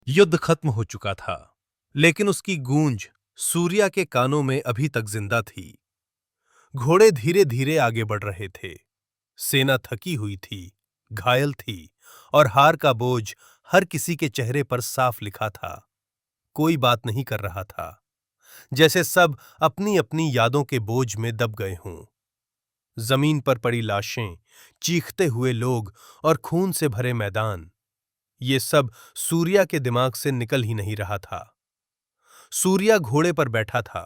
युद्ध खत्म हो चुका था, लेकिन उसकी गूंज सूर्या के कानों में अभी तक जिंदा थी। घोड़े धीरे धीरे आगे बढ़ रहे थे। सेना थकी हुई थी, घायल थी, और हार का बोझ हर किसी के चेहरे पर साफ लिखा था। कोई बात नहीं कर रहा था, जैसे सब अपनी अपनी यादों के बोझ में दब गए हों। जमीन पर पड़ी लाशें, चीखते हुए लोग और खून से भरे मैदान, ये सब सूर्या के दिमाग से निकल ही नहीं रहा था। सूर्या घोड़े पर बैठा था,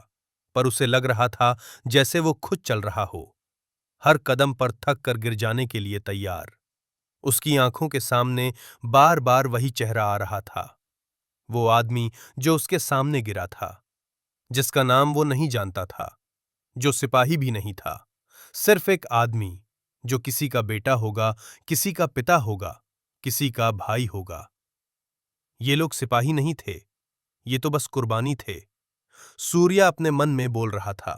पर उसे लग रहा था जैसे वो खुद चल रहा हो, हर कदम पर थक कर गिर जाने के लिए तैयार। उसकी आंखों के सामने बार बार वही चेहरा आ रहा था, वो आदमी जो उसके सामने गिरा था, जिसका नाम वो नहीं जानता था, जो सिपाही भी नहीं था, सिर्फ एक आदमी जो किसी का बेटा होगा, किसी का पिता होगा, किसी का भाई होगा। ये लोग सिपाही नहीं थे, ये तो बस कुर्बानी थे। सूर्या अपने मन में बोल रहा था,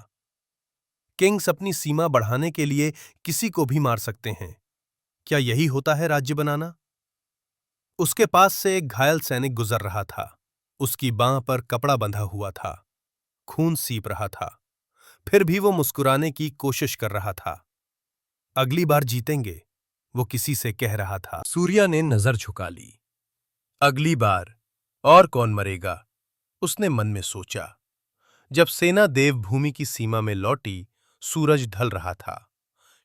किंग्स अपनी सीमा बढ़ाने के लिए किसी को भी मार सकते हैं। क्या यही होता है राज्य बनाना? उसके पास से एक घायल सैनिक गुजर रहा था। उसकी बांह पर कपड़ा बंधा हुआ था, खून सीप रहा था, फिर भी वो मुस्कुराने की कोशिश कर रहा था। अगली बार जीतेंगे, वो किसी से कह रहा था। सूर्या ने नजर झुका ली। अगली बार और कौन मरेगा, उसने मन में सोचा। जब सेना देवभूमि की सीमा में लौटी, सूरज ढल रहा था।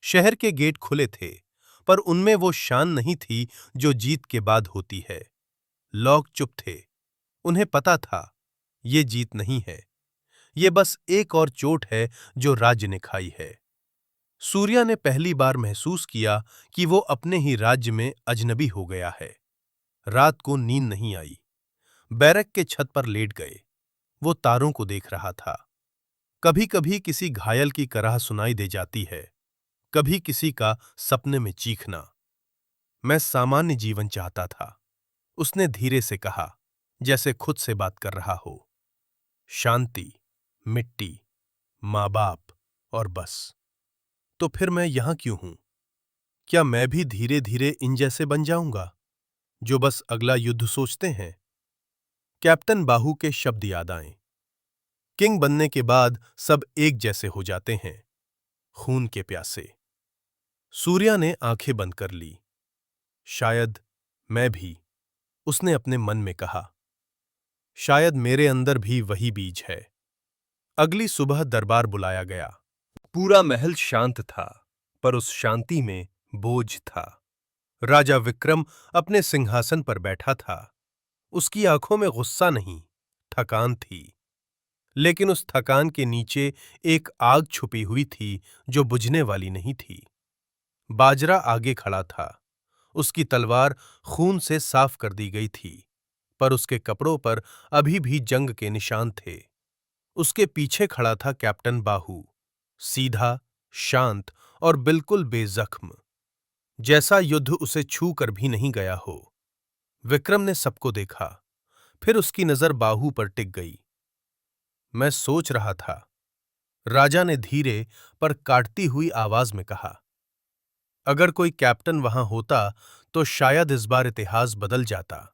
शहर के गेट खुले थे, पर उनमें वो शान नहीं थी जो जीत के बाद होती है। लोग चुप थे, उन्हें पता था ये जीत नहीं है, ये बस एक और चोट है जो राज्य ने खाई है। सूर्या ने पहली बार महसूस किया कि वो अपने ही राज्य में अजनबी हो गया है। रात को नींद नहीं आई। बैरक के छत पर लेट गए। वो तारों को देख रहा था। कभी कभी किसी घायल की कराह सुनाई दे जाती है, कभी किसी का सपने में चीखना। मैं सामान्य जीवन चाहता था, उसने धीरे से कहा, जैसे खुद से बात कर रहा हो। शांति, मिट्टी, माँ बाप, और बस। तो फिर मैं यहां क्यों हूं? क्या मैं भी धीरे धीरे इन जैसे बन जाऊंगा, जो बस अगला युद्ध सोचते हैं? कैप्टन बाहू के शब्द याद आए। किंग बनने के बाद सब एक जैसे हो जाते हैं, खून के प्यासे। सूर्या ने आंखें बंद कर ली। शायद मैं भी, उसने अपने मन में कहा। शायद मेरे अंदर भी वही बीज है। अगली सुबह दरबार बुलाया गया। पूरा महल शांत था, पर उस शांति में बोझ था। राजा विक्रम अपने सिंहासन पर बैठा था। उसकी आंखों में गुस्सा नहीं, थकान थी। लेकिन उस थकान के नीचे एक आग छुपी हुई थी जो बुझने वाली नहीं थी। बाजरा आगे खड़ा था। उसकी तलवार खून से साफ कर दी गई थी, पर उसके कपड़ों पर अभी भी जंग के निशान थे। उसके पीछे खड़ा था कैप्टन बाहू, सीधा, शांत और बिल्कुल बेजख्म, जैसा युद्ध उसे छू कर भी नहीं गया हो। विक्रम ने सबको देखा, फिर उसकी नजर बाहू पर टिक गई। मैं सोच रहा था, राजा ने धीरे पर काटती हुई आवाज में कहा। अगर कोई कैप्टन वहां होता तो शायद इस बार इतिहास बदल जाता।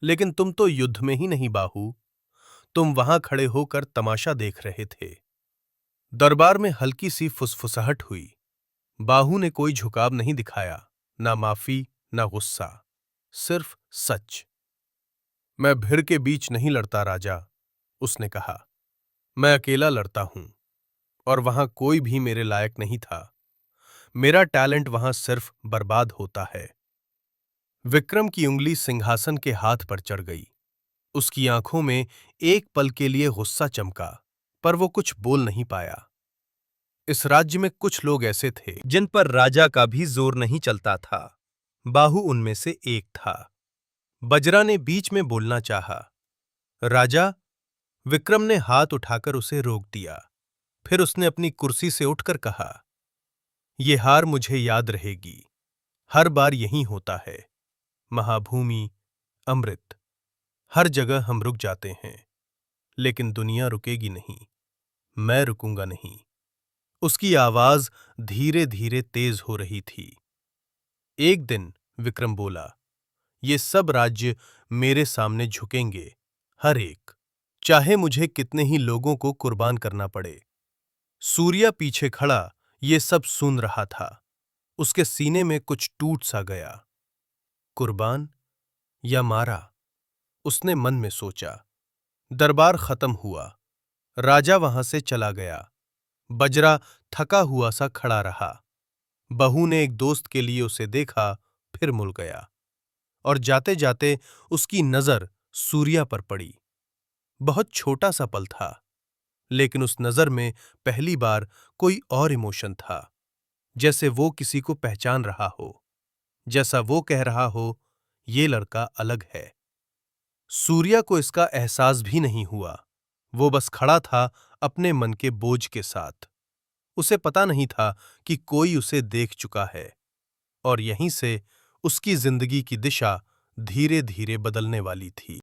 लेकिन तुम तो युद्ध में ही नहीं बाहू, तुम वहां खड़े होकर तमाशा देख रहे थे। दरबार में हल्की सी फुसफुसाहट हुई। बाहू ने कोई झुकाव नहीं दिखाया, ना माफी, ना गुस्सा, सिर्फ सच। मैं भीड़ के बीच नहीं लड़ता राजा, उसने कहा। मैं अकेला लड़ता हूं, और वहां कोई भी मेरे लायक नहीं था। मेरा टैलेंट वहां सिर्फ बर्बाद होता है। विक्रम की उंगली सिंहासन के हाथ पर चढ़ गई। उसकी आंखों में एक पल के लिए गुस्सा चमका, पर वो कुछ बोल नहीं पाया। इस राज्य में कुछ लोग ऐसे थे जिन पर राजा का भी जोर नहीं चलता था। बाहू उनमें से एक था। बजरा ने बीच में बोलना चाहा। राजा, विक्रम ने हाथ उठाकर उसे रोक दिया। फिर उसने अपनी कुर्सी से उठकर कहा, ये हार मुझे याद रहेगी। हर बार यही होता है। महाभूमि, अमृत, हर जगह हम रुक जाते हैं, लेकिन दुनिया रुकेगी नहीं। मैं रुकूंगा नहीं। उसकी आवाज धीरे धीरे तेज हो रही थी। एक दिन विक्रम बोला, ये सब राज्य मेरे सामने झुकेंगे, हर एक, चाहे मुझे कितने ही लोगों को कुर्बान करना पड़े। सूर्या पीछे खड़ा ये सब सुन रहा था। उसके सीने में कुछ टूट सा गया। कुर्बान या मारा, उसने मन में सोचा। दरबार खत्म हुआ। राजा वहां से चला गया। बजरा थका हुआ सा खड़ा रहा। बहू ने एक दोस्त के लिए उसे देखा, फिर मुड़ गया और जाते जाते उसकी नजर सूर्या पर पड़ी। बहुत छोटा सा पल था, लेकिन उस नजर में पहली बार कोई और इमोशन था, जैसे वो किसी को पहचान रहा हो, जैसा वो कह रहा हो, ये लड़का अलग है। सूर्या को इसका एहसास भी नहीं हुआ। वो बस खड़ा था अपने मन के बोझ के साथ। उसे पता नहीं था कि कोई उसे देख चुका है और यहीं से उसकी जिंदगी की दिशा धीरे धीरे बदलने वाली थी।